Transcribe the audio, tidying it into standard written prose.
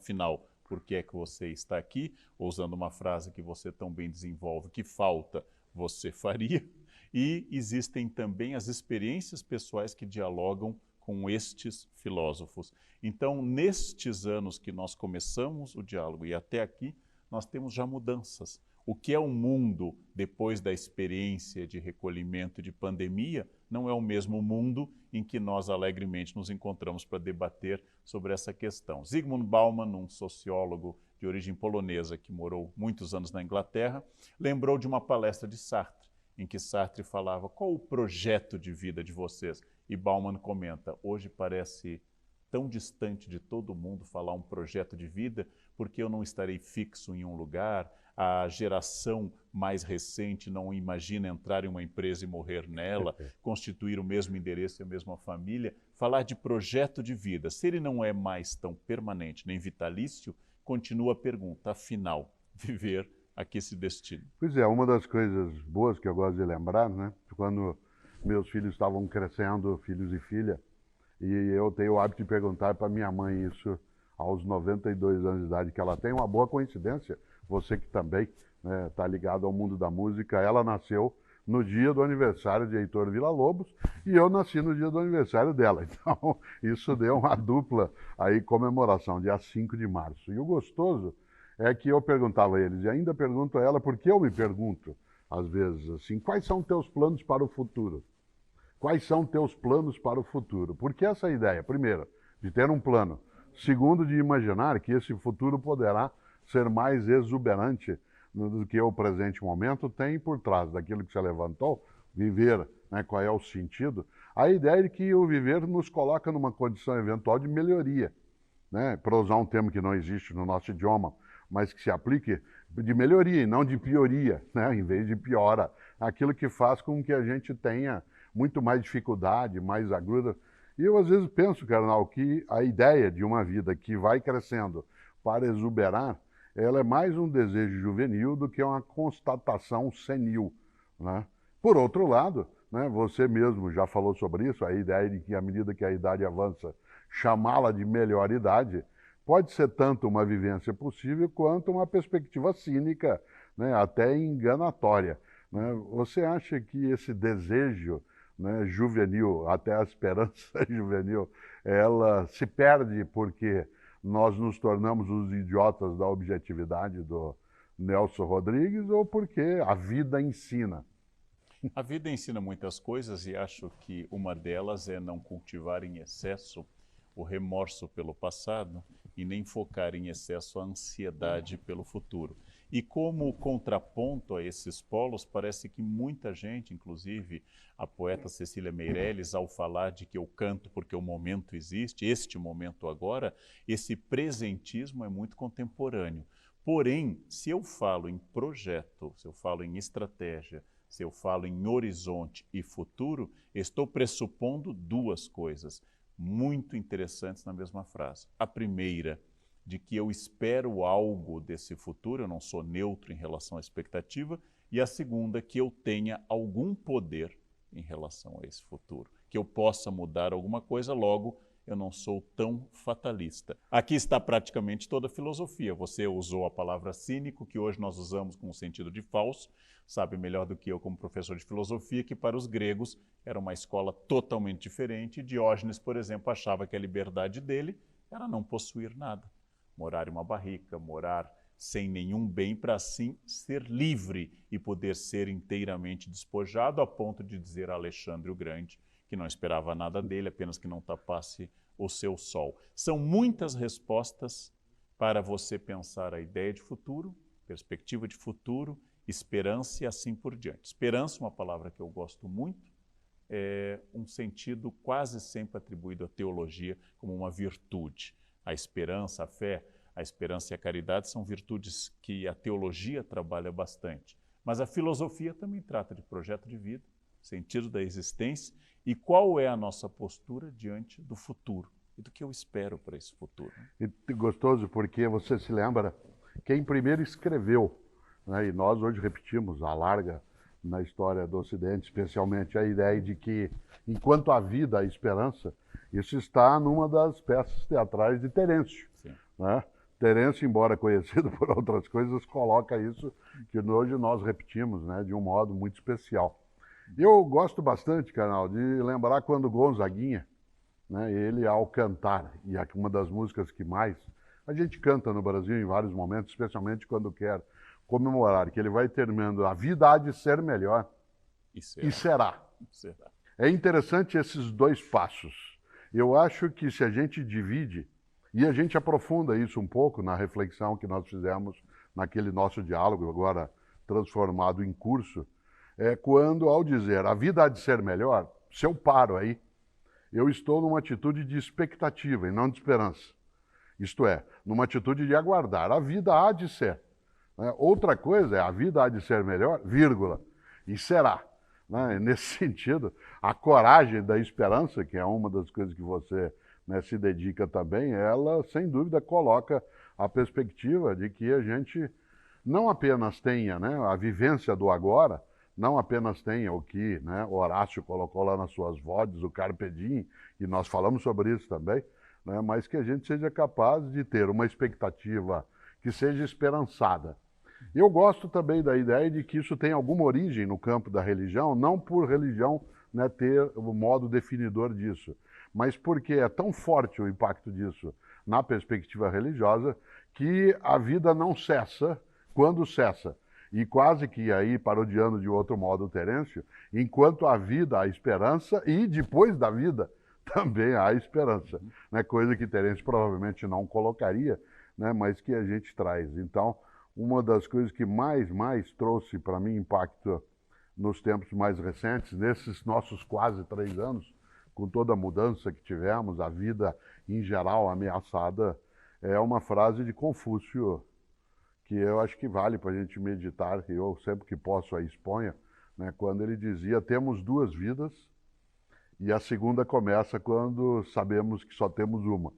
afinal, por que é que você está aqui? Ou, usando uma frase que você tão bem desenvolve, que falta, você faria. E existem também as experiências pessoais que dialogam com estes filósofos. Então, nestes anos que nós começamos o diálogo e até aqui, nós temos já mudanças. O que é o mundo depois da experiência de recolhimento de pandemia não é o mesmo mundo em que nós alegremente nos encontramos para debater sobre essa questão. Zygmunt Bauman, um sociólogo de origem polonesa que morou muitos anos na Inglaterra, lembrou de uma palestra de Sartre, em que Sartre falava: qual o projeto de vida de vocês? E Bauman comenta: hoje parece tão distante de todo mundo falar um projeto de vida, porque eu não estarei fixo em um lugar, a geração mais recente não imagina entrar em uma empresa e morrer nela, constituir o mesmo endereço e a mesma família. Falar de projeto de vida, se ele não é mais tão permanente nem vitalício, continua a pergunta: afinal, viver a que se destina? Pois é, uma das coisas boas que eu gosto de lembrar, né? Quando meus filhos estavam crescendo, filhos e filha, e eu tenho o hábito de perguntar para minha mãe isso aos 92 anos de idade, que ela tem uma boa coincidência, você que também está ligado ao mundo da música, ela nasceu no dia do aniversário de Heitor Villa-Lobos e eu nasci no dia do aniversário dela. Então, isso deu uma dupla aí comemoração, dia 5 de março. E o gostoso é que eu perguntava a eles, e ainda pergunto a ela, porque eu me pergunto, às vezes, assim, quais são teus planos para o futuro? Quais são teus planos para o futuro? Porque essa ideia, primeiro, de ter um plano, segundo, de imaginar que esse futuro poderá ser mais exuberante do que o presente momento, tem por trás daquilo que você levantou, viver, né, qual é o sentido, a ideia de que o viver nos coloca numa condição eventual de melhoria, né, para usar um termo que não existe no nosso idioma, mas que se aplique de melhoria e não de pioria, né, em vez de piora, aquilo que faz com que a gente tenha muito mais dificuldade, mais agruda. E eu às vezes penso, carnal, que a ideia de uma vida que vai crescendo para exuberar, ela é mais um desejo juvenil do que uma constatação senil, né? Por outro lado, né, você mesmo já falou sobre isso, a ideia de que à medida que a idade avança, chamá-la de melhor idade, pode ser tanto uma vivência possível quanto uma perspectiva cínica, né, até enganatória, né? Você acha que esse desejo, né, juvenil, até a esperança juvenil, ela se perde porque nós nos tornamos os idiotas da objetividade do Nelson Rodrigues ou porque a vida ensina? A vida ensina muitas coisas e acho que uma delas é não cultivar em excesso o remorso pelo passado e nem focar em excesso a ansiedade pelo futuro. E como contraponto a esses polos, parece que muita gente, inclusive a poeta Cecília Meirelles, ao falar de que eu canto porque o momento existe, este momento agora, esse presentismo é muito contemporâneo. Porém, se eu falo em projeto, se eu falo em estratégia, se eu falo em horizonte e futuro, estou pressupondo duas coisas muito interessantes na mesma frase. A primeira, de que eu espero algo desse futuro, eu não sou neutro em relação à expectativa, e a segunda, que eu tenha algum poder em relação a esse futuro, que eu possa mudar alguma coisa, logo eu não sou tão fatalista. Aqui está praticamente toda a filosofia. Você usou a palavra cínico, que hoje nós usamos com o sentido de falso, sabe melhor do que eu como professor de filosofia, que para os gregos era uma escola totalmente diferente. Diógenes, por exemplo, achava que a liberdade dele era não possuir nada. Morar em uma barrica, morar sem nenhum bem, para assim ser livre e poder ser inteiramente despojado, a ponto de dizer a Alexandre o Grande que não esperava nada dele, apenas que não tapasse o seu sol. São muitas respostas para você pensar a ideia de futuro, perspectiva de futuro, esperança e assim por diante. Esperança, uma palavra que eu gosto muito, é um sentido quase sempre atribuído à teologia como uma virtude. A esperança, a fé, a esperança e a caridade são virtudes que a teologia trabalha bastante. Mas a filosofia também trata de projeto de vida, sentido da existência e qual é a nossa postura diante do futuro e do que eu espero para esse futuro. E gostoso porque você se lembra quem primeiro escreveu, né, e nós hoje repetimos a larga na história do Ocidente, especialmente a ideia de que enquanto há vida, há esperança, isso está numa das peças teatrais de Terêncio, né? Terence, embora conhecido por outras coisas, coloca isso que hoje nós repetimos, né, de um modo muito especial. Eu gosto bastante, Carnal, de lembrar quando Gonzaguinha, né, ele ao cantar, e é uma das músicas que mais a gente canta no Brasil em vários momentos, especialmente quando quer comemorar, que ele vai terminando, a vida há de ser melhor, e será. É interessante esses dois passos. Eu acho que se a gente divide, e a gente aprofunda isso um pouco na reflexão que nós fizemos naquele nosso diálogo, agora transformado em curso, é quando, ao dizer a vida há de ser melhor, se eu paro aí, eu estou numa atitude de expectativa e não de esperança. Isto é, numa atitude de aguardar. A vida há de ser. Né? Outra coisa é a vida há de ser melhor, vírgula, e será. Né? Nesse sentido, a coragem da esperança, que é uma das coisas que você, né, se dedica também, ela, sem dúvida, coloca a perspectiva de que a gente não apenas tenha, né, a vivência do agora, não apenas tenha o que, né, Horácio colocou lá nas suas vodes, o carpe diem, e nós falamos sobre isso também, né, mas que a gente seja capaz de ter uma expectativa que seja esperançada. Eu gosto também da ideia de que isso tem alguma origem no campo da religião, não por religião, né, ter o modo definidor disso, mas porque é tão forte o impacto disso na perspectiva religiosa que a vida não cessa quando cessa. E quase que aí, parodiando de outro modo o Terêncio, enquanto há vida, há esperança, e depois da vida também há esperança, né? Coisa que Terêncio provavelmente não colocaria, né? Mas que a gente traz. Então, uma das coisas que mais trouxe para mim impacto nos tempos mais recentes, nesses nossos quase 3 anos, com toda a mudança que tivemos, a vida em geral ameaçada, é uma frase de Confúcio que eu acho que vale para a gente meditar, que eu sempre que posso a exponho, né, quando ele dizia, temos 2 vidas, e a segunda começa quando sabemos que só temos uma.